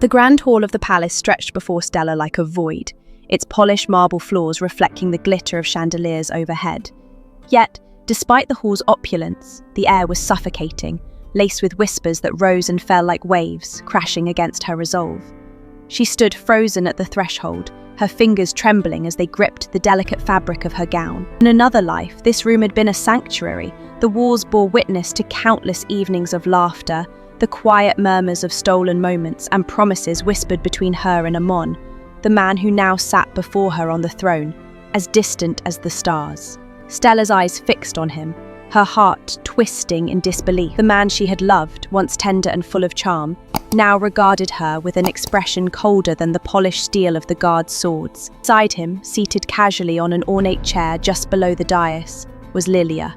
The grand hall of the palace stretched before Stella like a void, its polished marble floors reflecting the glitter of chandeliers overhead. Yet, despite the hall's opulence, the air was suffocating, laced with whispers that rose and fell like waves, crashing against her resolve. She stood frozen at the threshold, her fingers trembling as they gripped the delicate fabric of her gown. In another life, this room had been a sanctuary. The walls bore witness to countless evenings of laughter, the quiet murmurs of stolen moments and promises whispered between her and Amon, the man who now sat before her on the throne, as distant as the stars. Stella's eyes fixed on him, her heart twisting in disbelief. The man she had loved, once tender and full of charm, now regarded her with an expression colder than the polished steel of the guard's swords. Beside him, seated casually on an ornate chair just below the dais, was Lilia.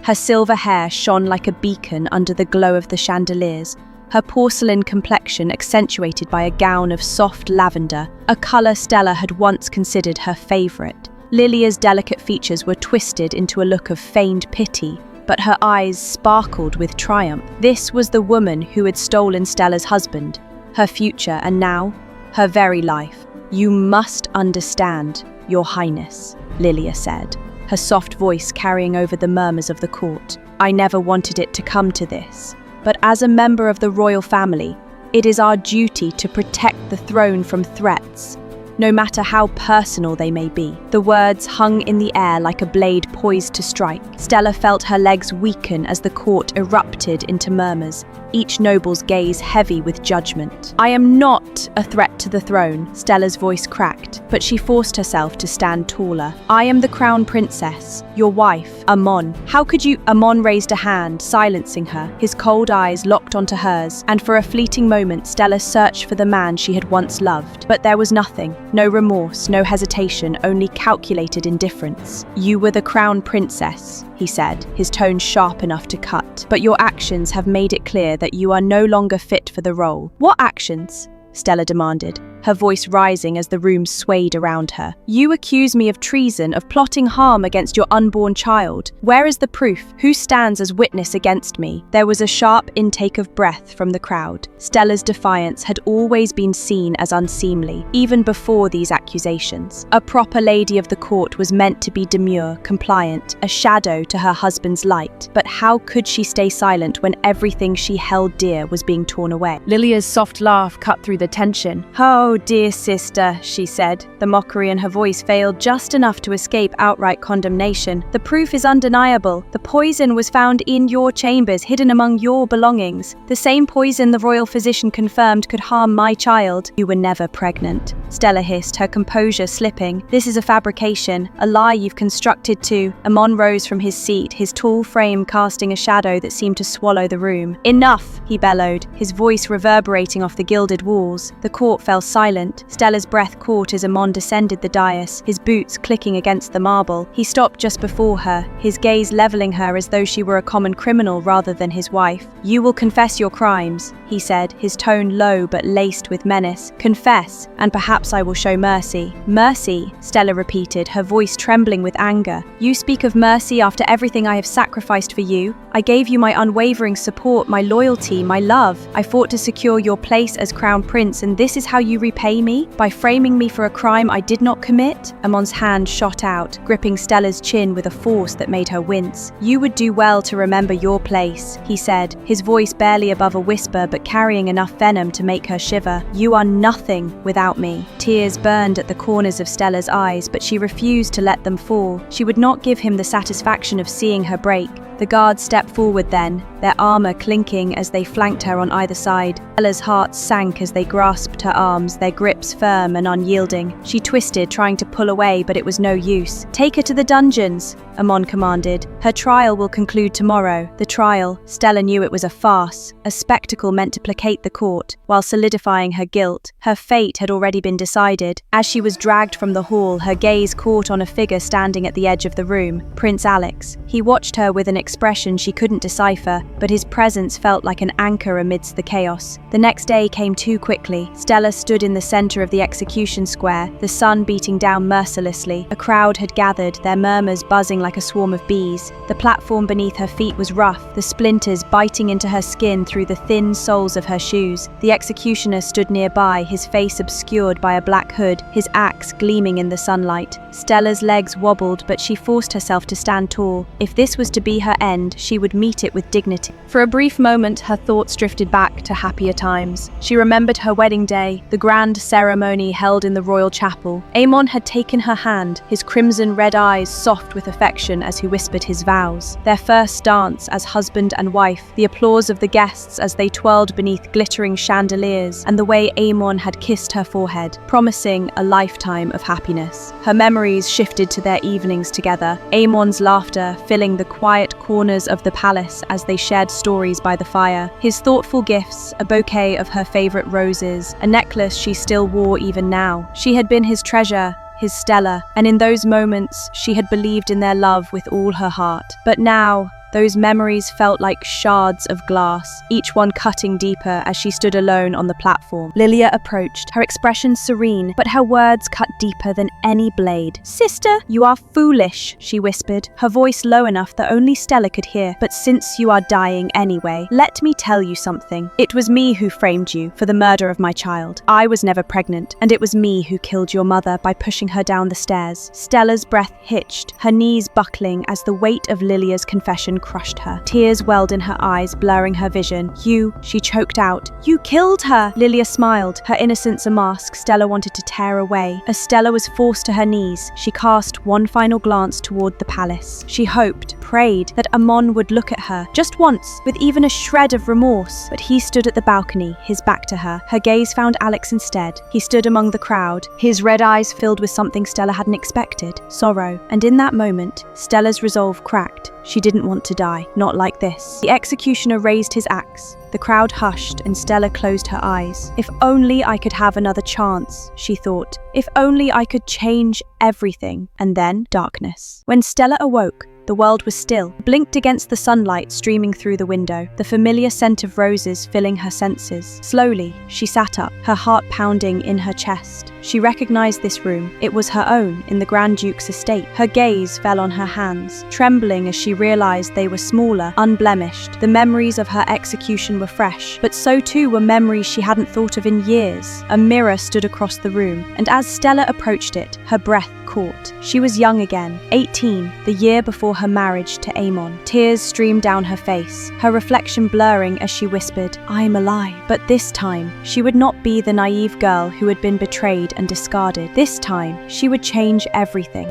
Her silver hair shone like a beacon under the glow of the chandeliers, her porcelain complexion accentuated by a gown of soft lavender, a colour Stella had once considered her favourite. Lilia's delicate features were twisted into a look of feigned pity, but her eyes sparkled with triumph. This was the woman who had stolen Stella's husband, her future, and now, her very life. "You must understand, Your Highness," Lilia said, her soft voice carrying over the murmurs of the court. "I never wanted it to come to this, but as a member of the royal family, it is our duty to protect the throne from threats, no matter how personal they may be." The words hung in the air like a blade poised to strike. Stella felt her legs weaken as the court erupted into murmurs, each noble's gaze heavy with judgment. "I am not a threat to the throne," Stella's voice cracked, but she forced herself to stand taller. "I am the crown princess, your wife, Amon." "How could you—" Amon raised a hand, silencing her, his cold eyes locked onto hers, and for a fleeting moment Stella searched for the man she had once loved. But there was nothing. No remorse, no hesitation, only calculated indifference. "You were the crown princess," he said, his tone sharp enough to cut. "But your actions have made it clear that you are no longer fit for the role." "What actions?" Stella demanded, her voice rising as the room swayed around her. "You accuse me of treason, of plotting harm against your unborn child. Where is the proof? Who stands as witness against me?" There was a sharp intake of breath from the crowd. Stella's defiance had always been seen as unseemly, even before these accusations. A proper lady of the court was meant to be demure, compliant, a shadow to her husband's light. But how could she stay silent when everything she held dear was being torn away? Lilia's soft laugh cut through the tension. "Oh, dear sister," she said. The mockery in her voice failed just enough to escape outright condemnation. "The proof is undeniable. The poison was found in your chambers, hidden among your belongings. The same poison the royal physician confirmed could harm my child." "You were never pregnant," Stella hissed, her composure slipping. "This is a fabrication, a lie you've constructed to—" Amon rose from his seat, his tall frame casting a shadow that seemed to swallow the room. "Enough," he bellowed, his voice reverberating off the gilded walls. The court fell silent. Stella's breath caught as Amon descended the dais, his boots clicking against the marble. He stopped just before her, his gaze leveling her as though she were a common criminal rather than his wife. "You will confess your crimes," he said, his tone low but laced with menace. "Confess, and perhaps I will show mercy." "Mercy," Stella repeated, her voice trembling with anger. "You speak of mercy after everything I have sacrificed for you? I gave you my unwavering support, my loyalty, my love. I fought to secure your place as crown prince, and this is how you repay me? By framing me for a crime I did not commit?" Amon's hand shot out, gripping Stella's chin with a force that made her wince. "You would do well to remember your place," he said, his voice barely above a whisper but carrying enough venom to make her shiver. "You are nothing without me." Tears burned at the corners of Stella's eyes, but she refused to let them fall. She would not give him the satisfaction of seeing her break. The guards stepped forward then, their armor clinking as they flanked her on either side. Stella's heart sank as they grasped her arms, their grips firm and unyielding. She twisted, trying to pull away, but it was no use. "Take her to the dungeons," Amon commanded. "Her trial will conclude tomorrow." The trial, Stella knew it was a farce, a spectacle meant to placate the court, while solidifying her guilt. Her fate had already been decided. As she was dragged from the hall, her gaze caught on a figure standing at the edge of the room, Prince Alex. He watched her with an expression she couldn't decipher, but his presence felt like an anchor amidst the chaos. The next day came too quickly. Stella stood in the center of the execution square, the sun beating down mercilessly. A crowd had gathered, their murmurs buzzing like a swarm of bees. The platform beneath her feet was rough, the splinters biting into her skin through the thin soles of her shoes. The executioner stood nearby, his face obscured by a black hood, his axe gleaming in the sunlight. Stella's legs wobbled, but she forced herself to stand tall. If this was to be her end, she would meet it with dignity. For a brief moment, her thoughts drifted back to happier times. She remembered her wedding day, the grand ceremony held in the royal chapel. Aemon had taken her hand, his crimson-red eyes soft with affection as he whispered his vows. Their first dance as husband and wife, the applause of the guests as they twirled beneath glittering chandeliers, and the way Aemon had kissed her forehead, promising a lifetime of happiness. Her memories shifted to their evenings together, Aemon's laughter filling the quiet corners of the palace as they shared stories by the fire. His thoughtful gifts, a bouquet of her favorite roses, a necklace she still wore even now. She had been his treasure, his Stella, and in those moments she had believed in their love with all her heart. But now, those memories felt like shards of glass, each one cutting deeper as she stood alone on the platform. Lilia approached, her expression serene, but her words cut deeper than any blade. "Sister, you are foolish," she whispered, her voice low enough that only Stella could hear. "But since you are dying anyway, let me tell you something. It was me who framed you for the murder of my child. I was never pregnant, and it was me who killed your mother by pushing her down the stairs." Stella's breath hitched, her knees buckling as the weight of Lilia's confession crushed her. Tears welled in her eyes, blurring her vision. She choked out. "You killed her!" Lilia smiled, her innocence a mask Stella wanted to tear away. As Stella was forced to her knees, she cast one final glance toward the palace. She hoped, prayed, that Aemon would look at her, just once, with even a shred of remorse. But he stood at the balcony, his back to her. Her gaze found Alex instead. He stood among the crowd, his red eyes filled with something Stella hadn't expected, sorrow. And in that moment, Stella's resolve cracked. She didn't want to die, not like this. The executioner raised his axe. The crowd hushed and Stella closed her eyes. If only I could have another chance, she thought. If only I could change everything. And then darkness. When Stella awoke, the world was still, blinked against the sunlight streaming through the window, the familiar scent of roses filling her senses. Slowly, she sat up, her heart pounding in her chest. She recognized this room. It was her own, in the Grand Duke's estate. Her gaze fell on her hands, trembling as she realized they were smaller, unblemished. The memories of her execution were fresh, but so too were memories she hadn't thought of in years. A mirror stood across the room, and as Stella approached it, her breath caught. She was young again, 18, the year before her marriage to Aemon. Tears streamed down her face, her reflection blurring as she whispered, "I'm alive." But this time, she would not be the naive girl who had been betrayed and discarded. This time, she would change everything.